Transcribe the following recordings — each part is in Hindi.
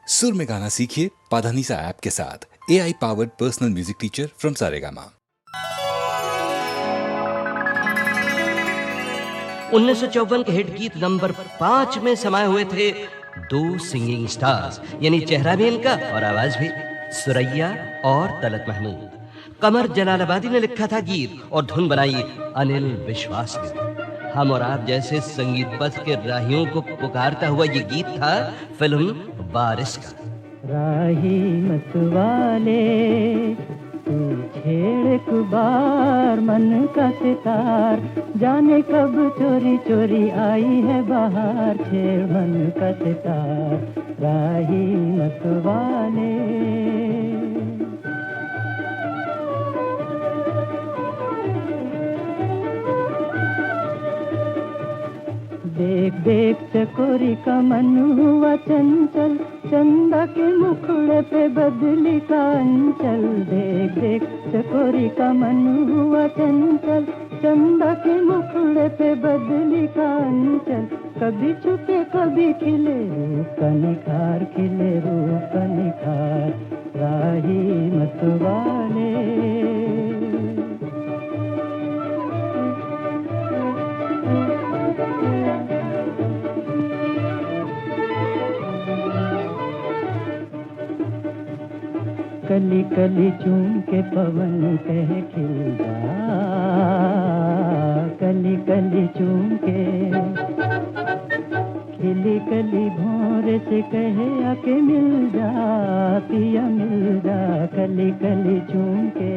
सुर में गाना सीखिए पाधानीसा ऐप के साथ। AI powered personal music teacher from Saregama. 1954 के हिट गीत नंबर 5 में समाये हुए थे दो सिंगिंग स्टार्स, यानी चेहरा भी इनका और आवाज भी, सुरैया और तलत महमूद। कमर जलालाबादी ने लिखा था गीत और धुन बनाई अनिल विश्वास ने। हम और आप जैसे संगीत पथ के राहियों को पुकारता हुआ ये गीत था फिल्म बारिश का। राही मतवाले तू छेड़ एक बार मन का सितार, जाने कब चोरी चोरी आई है बाहर, छेड़ मन का सितार राही मतवाले। देख देख चकोरी का मन हुआ चंचल, चंदा के मुखड़े पे बदली का अंचल। देख देख चकोरी का मन हुआ चंचल, चंदा के मुखड़े पे बदली का अंचल। कभी छुपे कभी खिले रूप का निखार, खिले रूप का निखार राही मतवाले। कली कली चूम के पवन कहे खिल जा, कली कली चूम के खिली कली भोर से कहे आके मिल जा, पिया मिल जा, कली कली चूम के।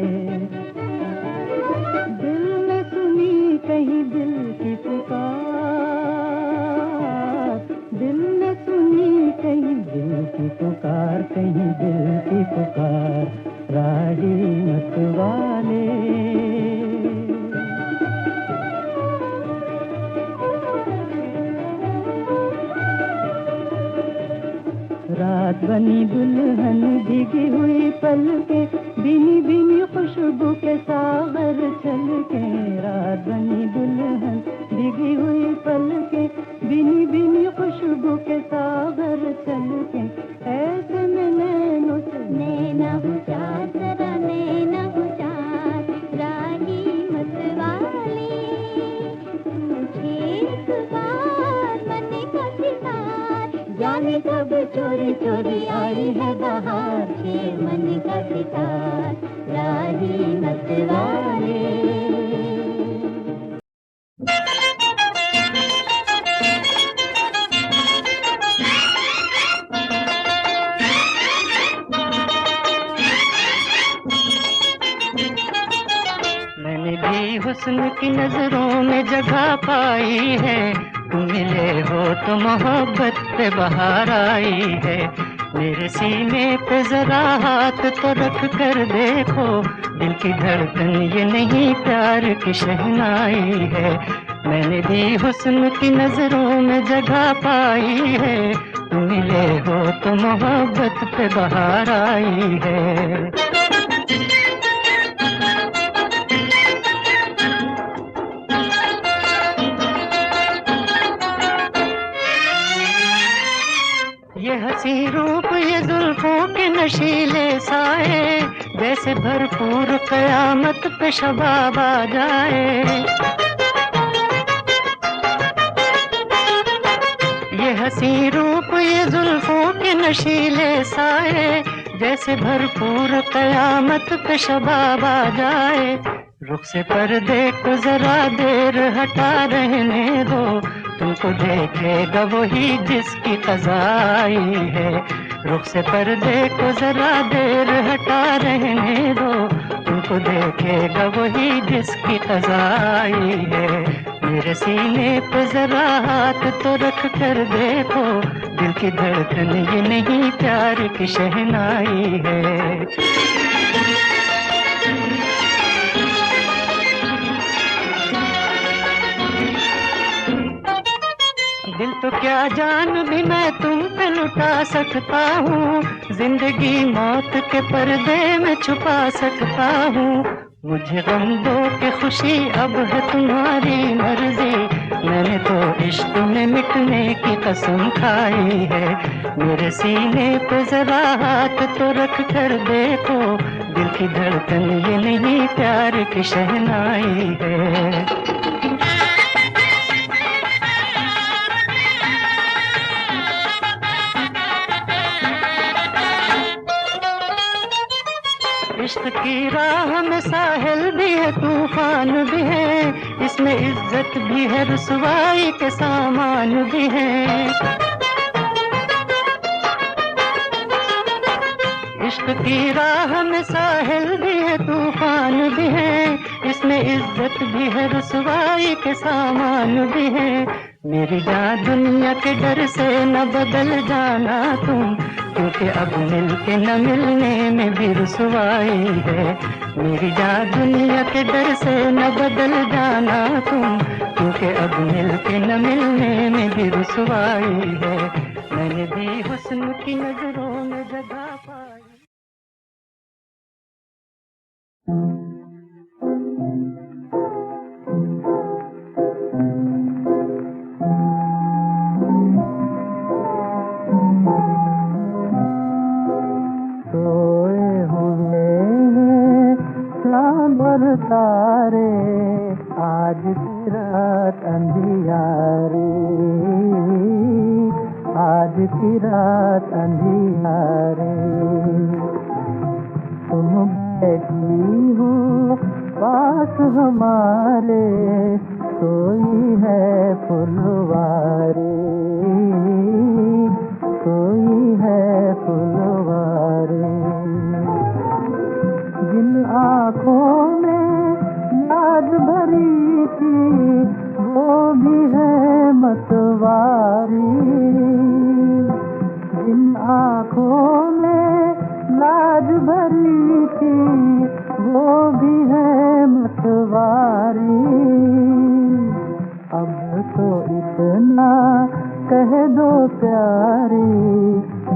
दिल ने सुनी कहीं दिल की पुकार, दिल ने सुनी कहीं दिल की पुकार, कहीं दिल की पुकार राही मतवाले। रात बनी दुल्हन भीगी हुई पलके, बिनी बिनी खुशबू के सागर छलके। रात बनी दुल्हन भीगी हुई पलके, बिनी बिनी खुशबू के सागर छलके। ऐसे में नैनो से नैना हुचार, जरा नैना हुचार राही मतवाले। तुझे एक बार मन का सितार, जाने कब चोरी चोरी आई है बाहर, छेड़ मन का सितार राही मतवाले। मैंने भी हुस्न की नजरों में जगह पाई है, तुम मिले हो तो मोहब्बत पे बहार आई है। मेरे सीने पे जरा हाथ तो रख कर देखो, दिल की धड़कन ये नहीं प्यार की शहनाई है। मैंने भी हुस्न की नजरों में जगह पाई है, तुम मिले हो तो मोहब्बत पे बहार आई है। ये हंसी रूप ये जुल्फों के नशीले साए, जैसे भरपूर कयामत पे शबाब आ जाए। ये हंसी रूप ये जुल्फों के नशीले साए, जैसे भरपूर कयामत पे शबाब आ जाए। रुख से पर्दे को जरा देर हटा रहने दो, तुमको देखेगा वही जिसकी क़ज़ा आई है। रुख से पर्दे को जरा देर हटा रहने दो, तुमको देखेगा वही जिसकी क़ज़ा आई है। मेरे सीने पे जरा हाथ तो रख कर देखो, दिल की धड़कन ये नहीं प्यार की शहनाई है। दिल तो क्या जान भी मैं तुम पे लुटा सकता हूँ, जिंदगी मौत के पर्दे में छुपा सकता हूँ। मुझे गम दो कि खुशी अब है तुम्हारी मर्जी, मैंने तो इश्क में मिटने की कसम खाई है। मेरे सीने पे जरा हाथ तो रख कर देखो, दिल की धड़कन ये नहीं प्यार की शहनाई है। इश्क की राह में साहिल भी है, तूफान भी है, इसमें इज्जत भी है, रुसवाई के सामान भी है। इश्क की राह में साहिल भी है, तूफान भी है, इसमें इज्जत भी है, रुसवाई के सामान भी है। मेरी जान दुनिया के डर से न बदल जाना तुम, क्योंकि अब मिलके न मिलने में भी रुसवाई है। मेरी जान दुनिया के डर से न बदल जाना तुम, क्योंकि अब मिलके न मिलने में भी रुसवाई है। मैंने भी हुस्न की नजरों में जगह पाई। और तारे आज की रात अंधियारी, आज की रात अंधियारी। तुम बैठी हो पास हमारे, सोई है फुलवारी, सोई है फुलवारी। जिन आँखों में लाज भरी थी, वो भी है मतवारी। जिन आँखों में लाज भरी थी, वो भी है मतवारी। अब तो इतना कह दो प्यारी,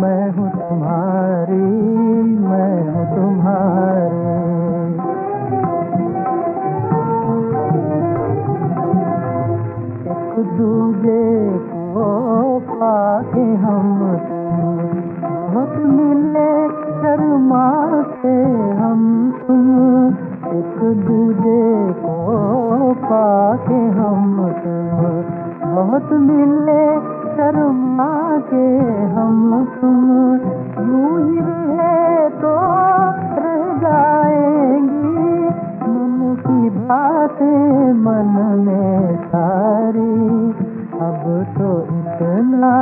मैं हूँ तुम्हारी, मैं हूँ तुम्हारी। एक दूजे को पाके हम बहुत मिले, शर्मा के हम तुम। एक दूजे को पाके हम बहुत मिले, शर्मा के हम तुम। यूं ही रहे तो रह जाएंगी, मन की बातें मन में सारी। अब तो इतना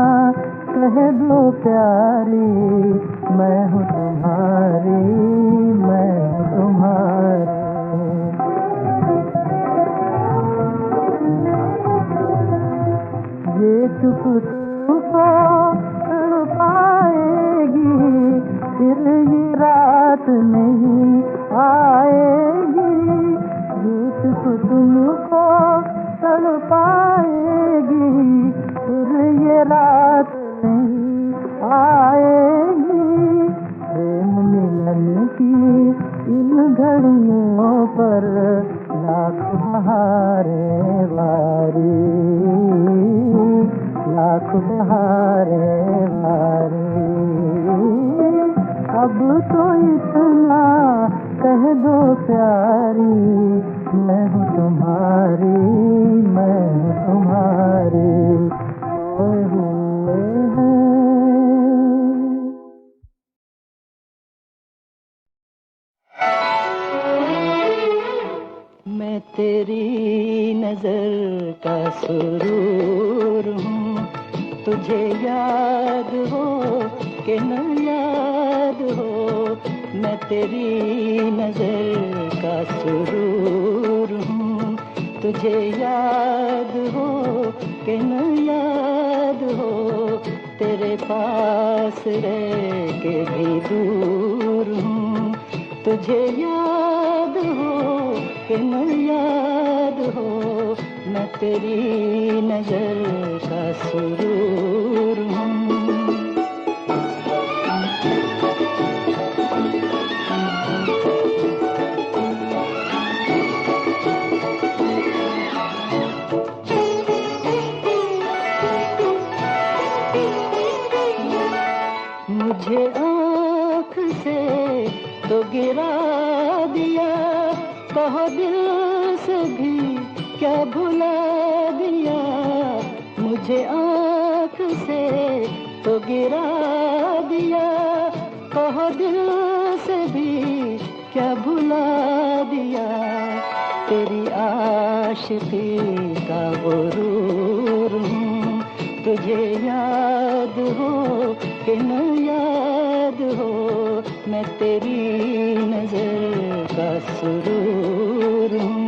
कह दो प्यारी, मैं हूँ तुम्हारी, मैं हूँ तुम्हारी। ये चुप तुमको पाएगी, फिर ये रात नहीं आएगी। ये चुप तुमको तड़ पाएगी, फिर ये रात नहीं आएगी। प्रेम मिलन की इन घड़ियों पर लाख बहारें वारी, लाख बहारें वारी। अब तो इतना कह दो प्यारी, मैं हूँ तुम्हारी, मैं हूँ तुम्हारी। खोए हुए हैं। मैं तेरी नजर का सुरूर हूँ, तुझे याद हो कि न याद हो। मैं तेरी नजर का सुरूर हूँ, तुझे याद हो कि न याद हो। तेरे पास रह के भी दूर हूँ, तुझे याद हो कि न याद हो। मैं तेरी नजर का सुरूर हूँ। मुझे आँख से तो गिरा दिया, कहो दिल से भी क्या भुला दिया। मुझे आँख से तो गिरा दिया, कहो दिल से भी क्या भुला दिया। तेरी आशिकी का गुरूर हूँ, तुझे याद हो कि न याद हो, मैं तेरी नजर का सुरूर हूँ।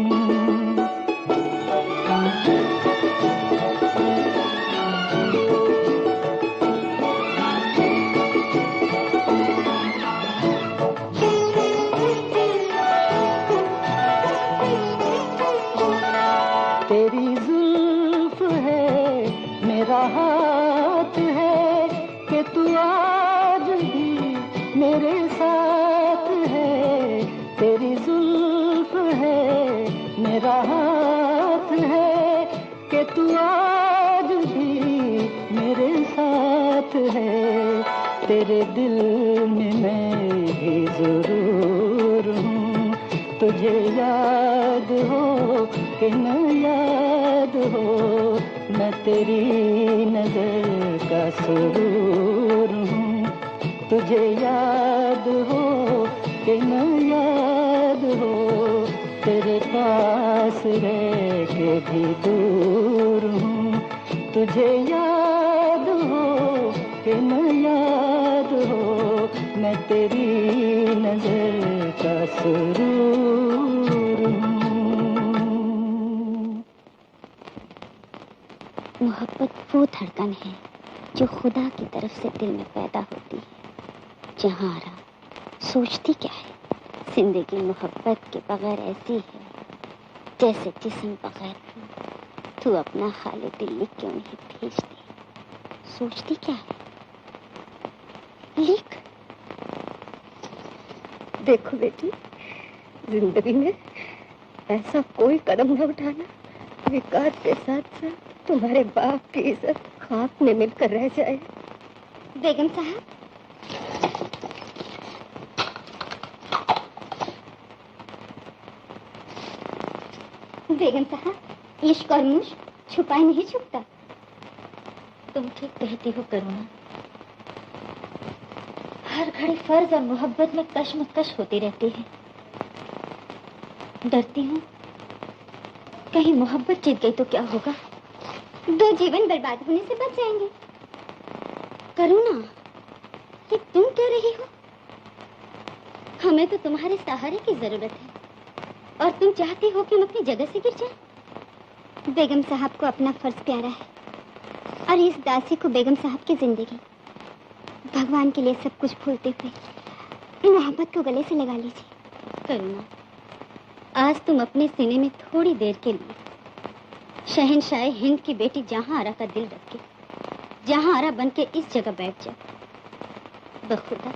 तेरी जुल्फ है मेरा हाथ है कि तू आज भी मेरे साथ है। तेरी जुल्फ है मेरा हाथ है कि तू आज भी मेरे साथ है। तेरे दिल में मैं भी जरूर हूँ, तुझे याद हो कि न याद हो, मैं तेरी नजर का सुरूर हूँ। तुझे याद हो कि न याद हो, तेरे पास रह के भी दूर हूँ। तुझे याद हो कि न याद हो, मैं तेरी नजर का सुरूर हूँ। मोहब्बत वो धड़कन है जो खुदा की तरफ से दिल में पैदा होती है। जहाँ आरा सोचती क्या है, जिंदगी मोहब्बत के बगैर ऐसी है जैसे जिस्म बगैर रूह। तू अपना हाले दिल लिख क्यों नहीं भेजती? सोचती क्या है, लिख। देखो बेटी, जिंदगी में ऐसा कोई कदम न उठाना विकास के साथ साथ तुम्हारे बाप की इज्जत खाक में मिलकर रह जाए। बेगम साहब, बेगम साहब, इश्क और मुश्क छुपाए नहीं छुपता। तुम ठीक कहती हो करुणा, हर घड़ी फर्ज और मोहब्बत में कशमकश होती रहती है। डरती हूँ कहीं मोहब्बत जीत गई तो क्या होगा? दो जीवन बर्बाद होने से बच जाएंगे। करुणा, ये तुम कह रही हो? हमें तो तुम्हारे सहारे की जरूरत है और तुम चाहती हो कि हम अपनी जगह से गिर जाएं। बेगम साहब को अपना फर्ज प्यारा है और इस दासी को बेगम साहब की जिंदगी। भगवान के लिए सब कुछ भूलते हुए मोहब्बत को गले से लगा लीजिए। करुणा, आज तुम अपने सीने में थोड़ी देर के लिए शहंशाह हिंद की बेटी जहां आरा का दिल रख के जहां आरा बन के इस जगह बैठ जाओ। बखुदा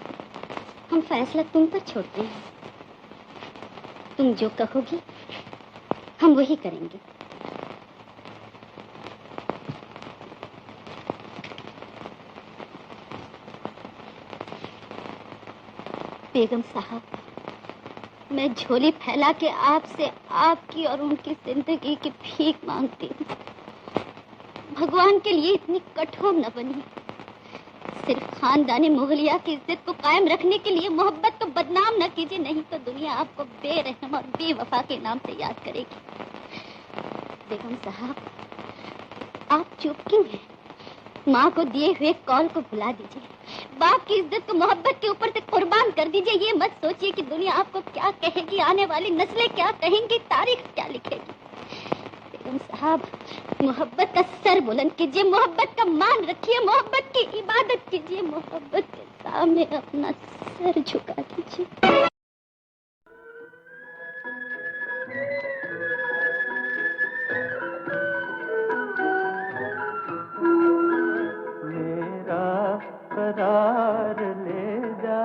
हम फैसला तुम पर छोड़ते हैं। तुम जो कहोगी हम वही करेंगे। बेगम साहब, मैं झोली फैला के आपसे आपकी और उनकी जिंदगी की भीख मांगती हूँ। भगवान के लिए इतनी कठोर न बनिए। सिर्फ खानदानी मुगलिया की इज्जत को कायम रखने के लिए मोहब्बत को बदनाम न कीजिए, नहीं तो दुनिया आपको बेरहम और बेवफा के नाम से याद करेगी। बेगम साहब, आप चुप क्यों हैं? माँ को दिए हुए कॉल को भुला दीजिए। बाप की इज्जत को मोहब्बत के ऊपर से कुर्बान कर दीजिए। ये मत सोचिए कि दुनिया आपको क्या कहेगी, आने वाली नस्लें क्या कहेंगी, तारीख क्या लिखेगी। बेगम साहब, मोहब्बत का सर बुलंद कीजिए, मोहब्बत का मान रखिए, मोहब्बत की इबादत कीजिए, मोहब्बत के सामने अपना सर झुका दीजिए। करार ले जा,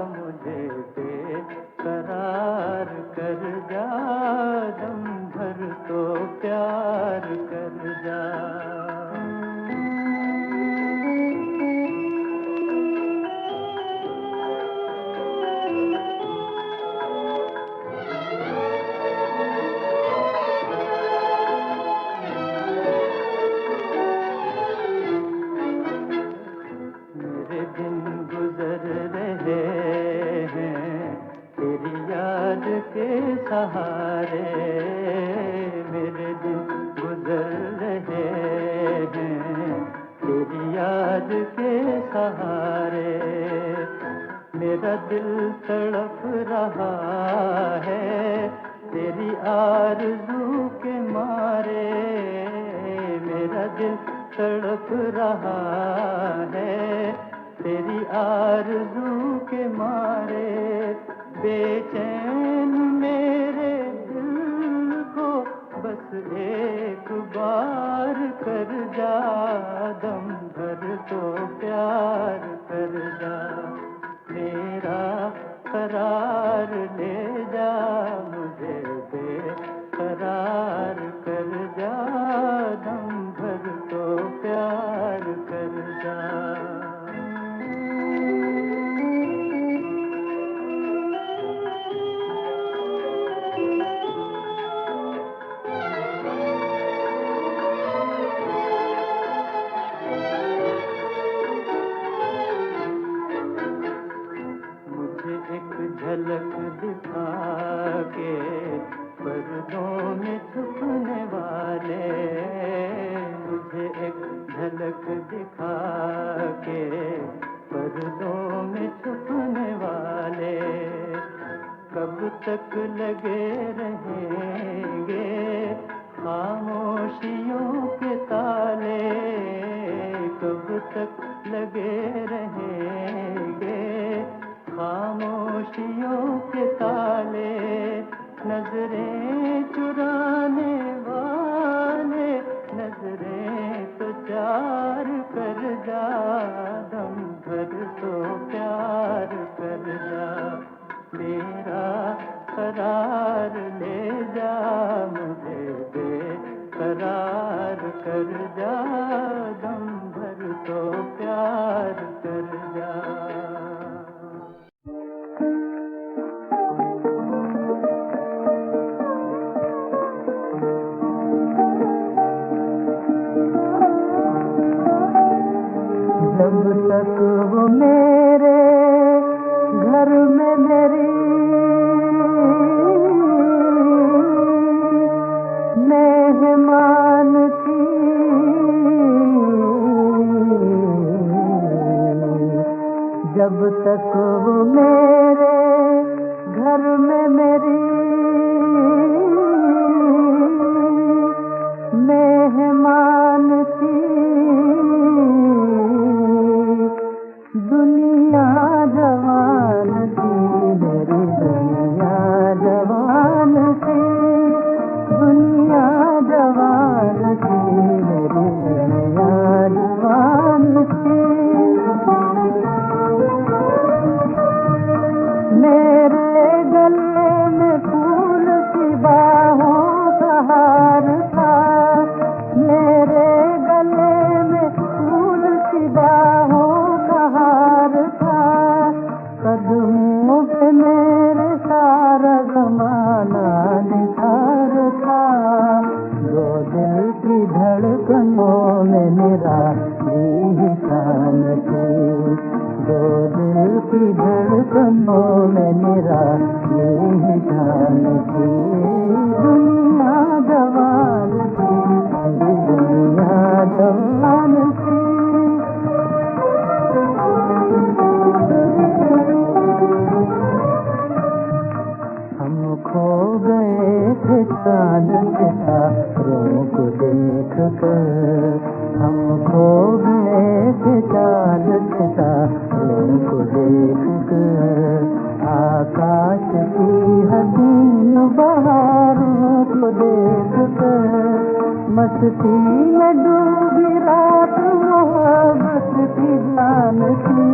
मुझे बेकरार कर जा, दम भर तो प्यार कर जा। के सहारे मेरे दिन गुजर रहे हैं, तेरी याद के सहारे। मेरा दिल तड़प रहा है तेरी आरज़ू के मारे, मेरा दिल तड़प रहा है तेरी आरज़ू के मारे। बेचैन मेरे दिल को बस एक बार कर जा, दम भर तो प्यार कर जा, मेरा करार ले जा, मुझे बेकरार कर जा, दम भर तो प्यार कर जा। झलक दिखा के पर्दों में छुपने वाले, मुझे एक झलक दिखा के पर्दों में छुपने वाले। कब तक लगे रहेंगे खामोशियों के ताले, कब तक लगे रहेंगे खामोशियों के ताले। नजरें चुराने वाले नजरें तो चार कर जा, दम भर तो प्यार कर जा, मेरा करार ले जा, मुझे बेकरार कर जा, दम भर तो प्यार कर जा। जब तक वो मेरे घर में मेरी मेहमान थी, जब तक वो मेरे घर में मेरी मेहमान थी, दुनिया जवान थी, मेरी दुनिया जवान थी, दुनिया जवान थी, मेरी दुनिया जवान थी। मेरे गले में फूल की बाहों का हार था, मेरे गले में फूल की बाहों का हार था, कदमों पे मेरे सारा ज़माना निखार था, दो दिल की धड़कनों में मेरा ही शान थी, दो दिल की धड़कनों में मेरा ही शान थी, दुनिया जवान थी, दुनिया जवान थी। हम खो गए थे चांद सितारों को देख कर, हम खो गए थे चांद सितारों को देख कर, आकाश की हसीन बहारों को देख कर, मस्ती में डूबी रात मोहब्बत की जान थी,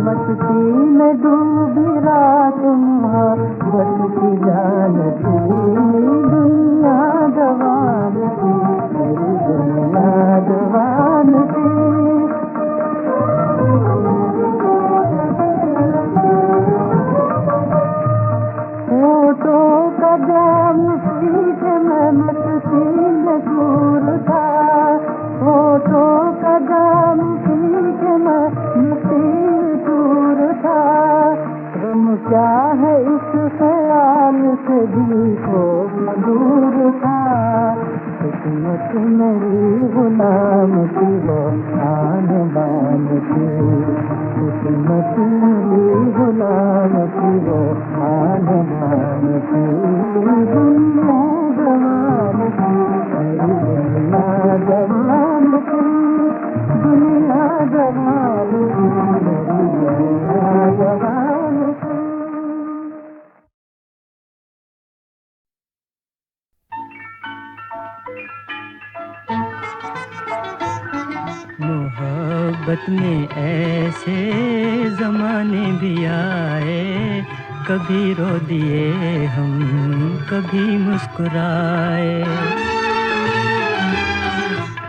मस्ती में डूबी रात मोहब्बत की जान थी, दुनिया जवान थी, मेरी दुनिया जवान थी। होठों का जाम पीठ में मस्ती में दूर था, होठों का जाम पीठ में मस्ती दूर था, गम क्या है इस ख्याल भी खूब दूर था, किस्मत मेरी गुलाम थी वो आन बान थी, किस्मत मेरी गुलाम थी वो आन बान थी। दुनिया जवान थी, मेरी दुनिया जवान थी, दुनिया जवान थी, मेरी दुनिया जवान थी। मोहब्बत में ऐसे ज़माने भी आए, कभी रो दिए हम कभी मुस्कुराए।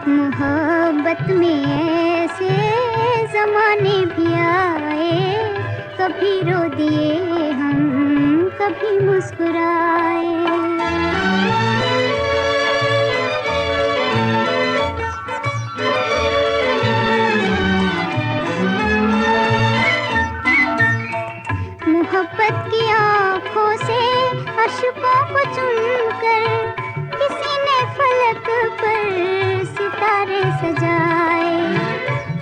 मोहब्बत में ऐसे जमाने भी आए, कभी रो दिए हम कभी मुस्कुराए। मोहब्बत की आँखों से अश्कों को चुनकर किसी ने फलक पर सितारे सजाए,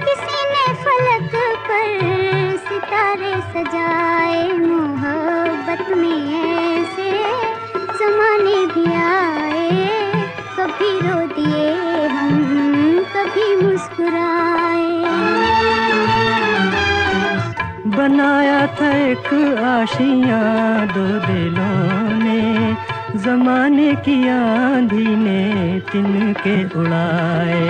किसी ने फलक पर सितारे सजाए। मोहब्बत में ऐसे जमाने भी आए, कभी रो दिए हम कभी मुस्कुराए। बनाया था एक आशियाँ दो दिलों ने, ज़माने की आंधी ने तिनके उड़ाए,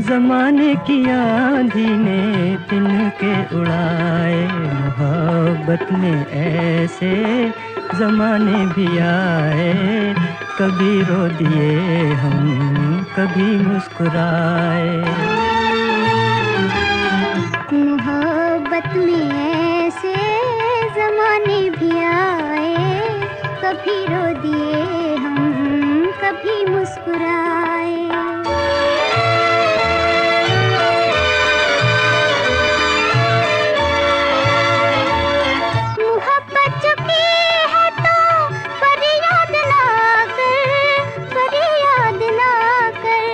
ज़माने की आंधी ने तिनके उड़ाए। मोहब्बत में ऐसे ज़माने भी आए, कभी रो दिए हम कभी मुस्कुराए। मोहब्बत में ऐसे जमाने भी आए, कभी रो दिए हम कभी मुस्कुराए। मोहब्बत चुकी है तो फरियाद ना कर, फरियाद ना कर,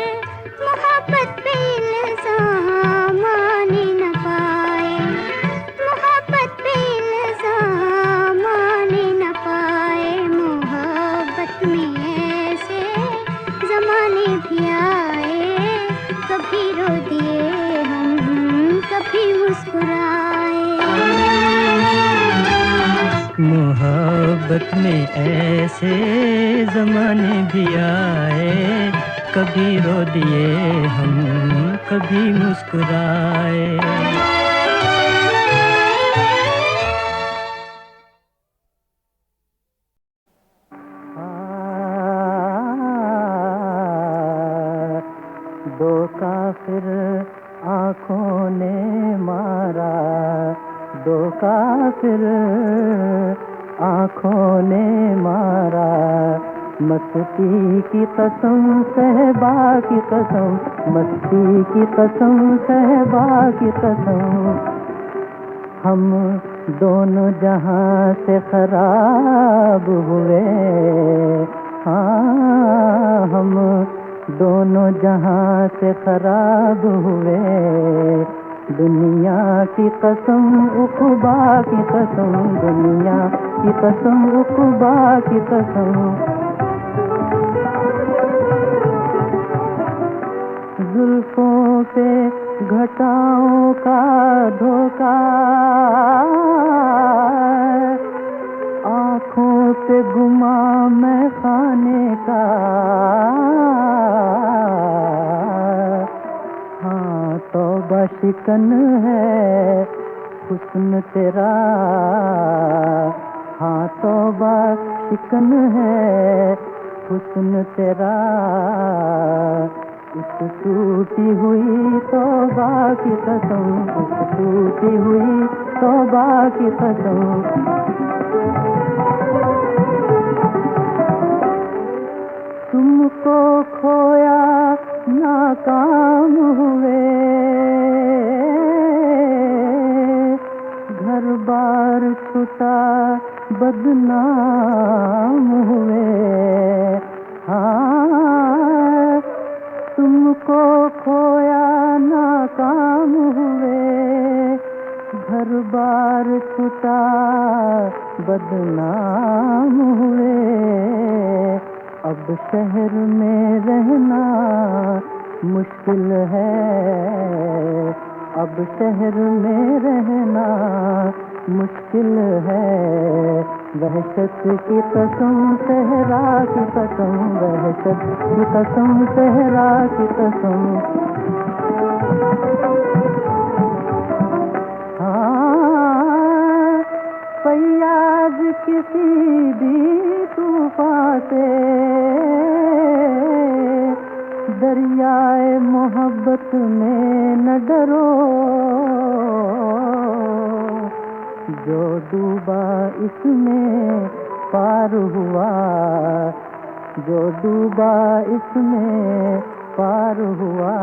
मोहब्बत पे इल्जाम आने न पाए, मोहब्बत पे इल्जाम आने न पाए। मोहब्बत में ऐसे जमाने भी आए, कभी रो दिए हम कभी मुस्कुराए। मोहब्बत में ऐसे ज़माने भी आए, कभी रो दिए हम कभी मुस्कुराए। दो काफिर आँखों ने मारा, दो काफिर आँखों ने मारा, मस्ती की कसम सहबा की कसम, मस्ती की कसम सहबा की कसम। हम दोनों जहां से खराब हुए, हाँ हम दोनों जहां से खराब हुए। दुनिया की कसम उक़बा की कसम, दुनिया की कसम उक़बा की कसम। जुल्फों पे घटाओं का धोखा, आँखों पे गुमा मैं खाने का। हाँ तौबा शिकन है हुस्न तेरा, हाँ तौबा शिकन है हुस्न तेरा। इस टूटी हुई तौबा की कसम, इस टूटी हुई तौबा की कसम। तुमको खोया नाकाम हुए, घर बार छुटा बदनाम हुए। हाँ, तुमको खोया नाकाम हुए, घर बार छुटा बदनाम हुए। अब शहर में रहना मुश्किल है, अब शहर में रहना मुश्किल है। वहशत की कसम सहरा की कसम, वहशत की कसम सहरा की कसम। हाँ, फैयाज किसी भी तूफान से दरियाए मोहब्बत में न डरो। जो डूबा इसमें पार हुआ, जो डूबा इसमें पार हुआ।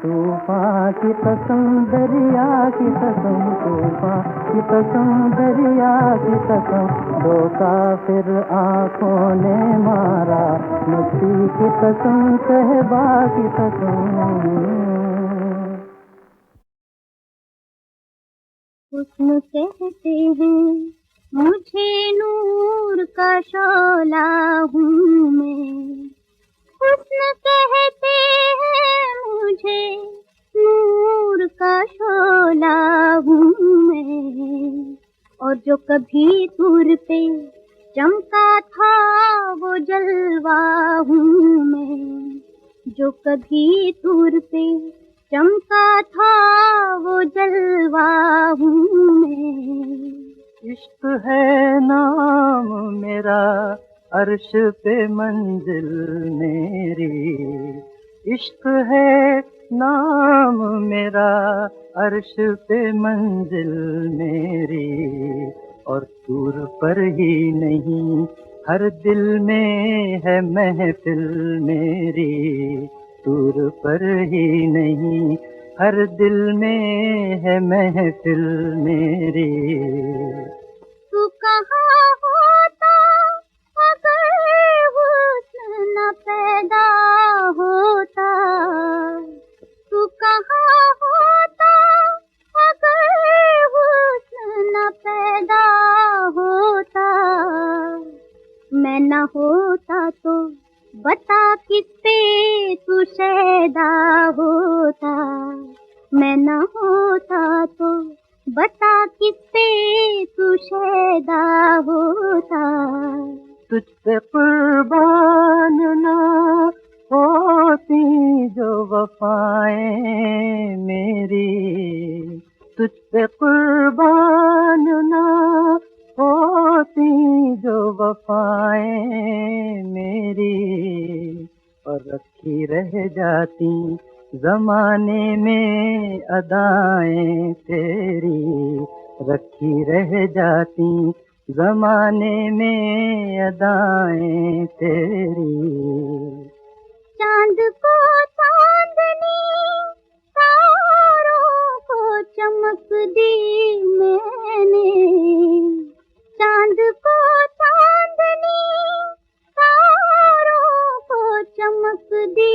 तूफान की कसम दरिया की कसम, तूफान की कसम दरिया की कसम। धोखा फिर आंखों ने मारा, मस्ती की कसम सहबा की कसम। हुस्न कहते हैं मुझे नूर का शोला हूँ मैं, हुस्न कहते हैं मुझे नूर का शोला हूँ मैं। और जो कभी दूर पे चमका था वो जलवा हूँ मैं, जो कभी दूर पे चमका था वो जलवा हूँ मैं। इश्क है नाम मेरा, अर्श पे मंजिल मेरी। इश्क है नाम मेरा, अर्श पे मंजिल मेरी। और दूर पर ही नहीं हर दिल में है महफिल मेरी। दूर पर ही नहीं हर दिल में है महफिल मेरी। तू कहाँ होता अगर हुस्न न पैदा होता, तू कहाँ होता अगर हुस्न न पैदा होता। मैं न होता तो बता किस पे तू शैदा होता, मैं न होता तो बता किस पे तू शैदा होता। तुझ पे कुर्बान ना होती जो वफाएं मेरी। तुझ पे कुर्बान ना होती जो वफाएं मेरी। और रखी रह जाती ज़माने में अदाएं तेरी। रखी रह जाती ज़माने में अदाएं तेरी। चांद को चांदनी तारों को चमक दी मैंने, चांद को चांदनी तारों को चमक दी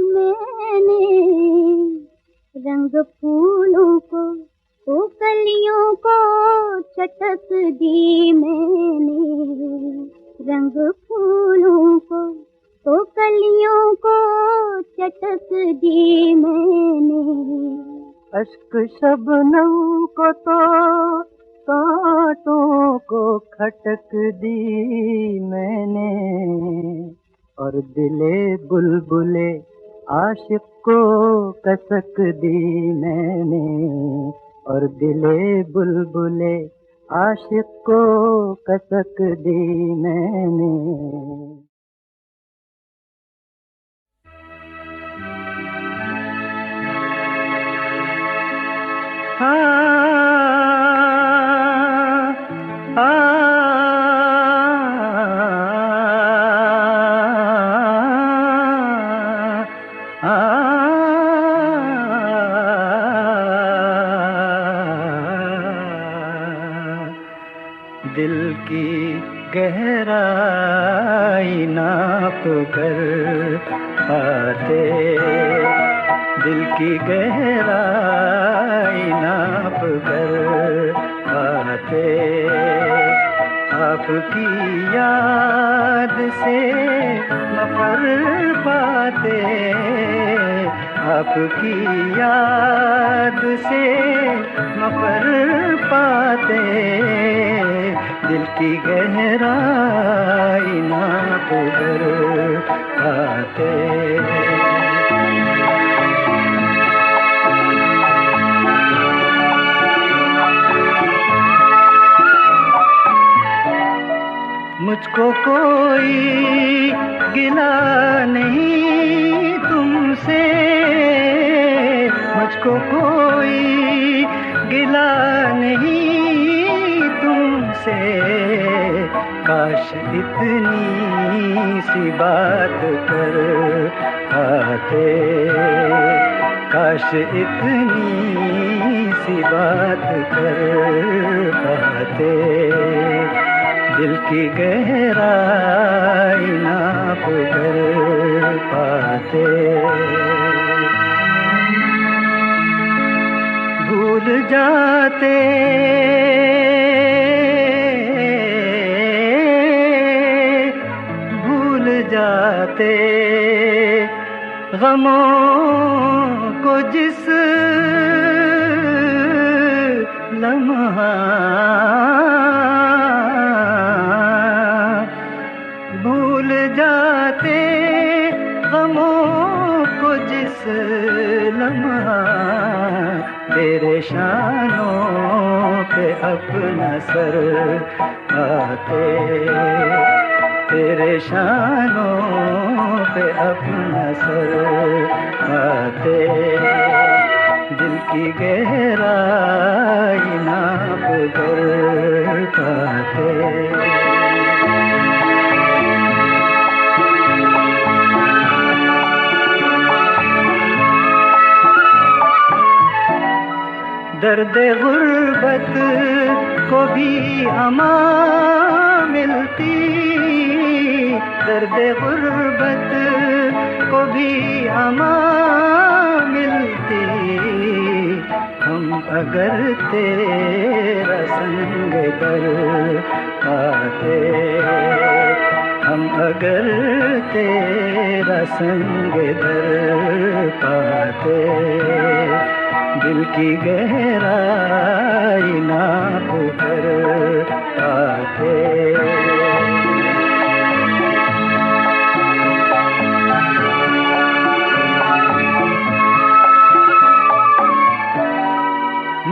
मैंने। रंग फूलों को तो कलियों को चटक दी मैंने। रंग फूलों को तो कलियों को चटक दी मैंने। अश्क शबनम को तो कांटों को खटक दी मैंने। और दिले बुलबुले आशिक को कसक दी मैंने। और दिले बुलबुले आशिक को कसक दी मैंने। दिल की गहराई नाप कर पाते, दिल की गहराई नाप कर पाते, आपकी याद से मफर पाते, आपकी याद से मफर पाते, दिल की गहराई नाप कर पाते। मुझको कोई गिला नहीं तुमसे, मुझको कोई गिला नहीं तुमसे, काश इतनी सी बात कर पाते, काश इतनी सी बात कर पाते, दिल की गहराई नाप कर पाते। भूल जाते भूल जाते गमों को जिस लम्हा, भूल जाते गमों को जिस लम्हा, तेरे शानों पे अपना सर आते, तेरे शानों पे अपना सर आते, दिल की गहराई नाप कर पाते। दर्द गुर्बत को भी अमा मिलती, दर्द गुर्बत को भी अमा मिलती, हम अगर तेरा संग दर पाते, हम अगर तेरा संग दर पाते, दिल की गहराई नाप कर पाते।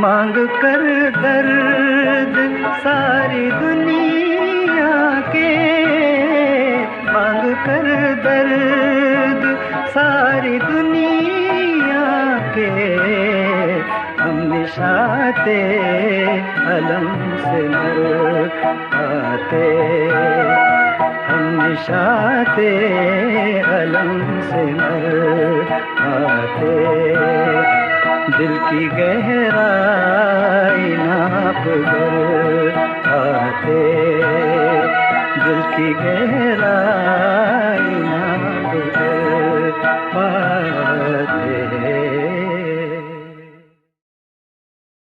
मांग कर दर्द सारी दुनिया के, मांग कर दर्द सारी दुनिया के, हम निशाते अलम से मर आते, हम निशाते अलम से मर आते, दिल की गहराई नाप कर आते, दिल की गहराई नाप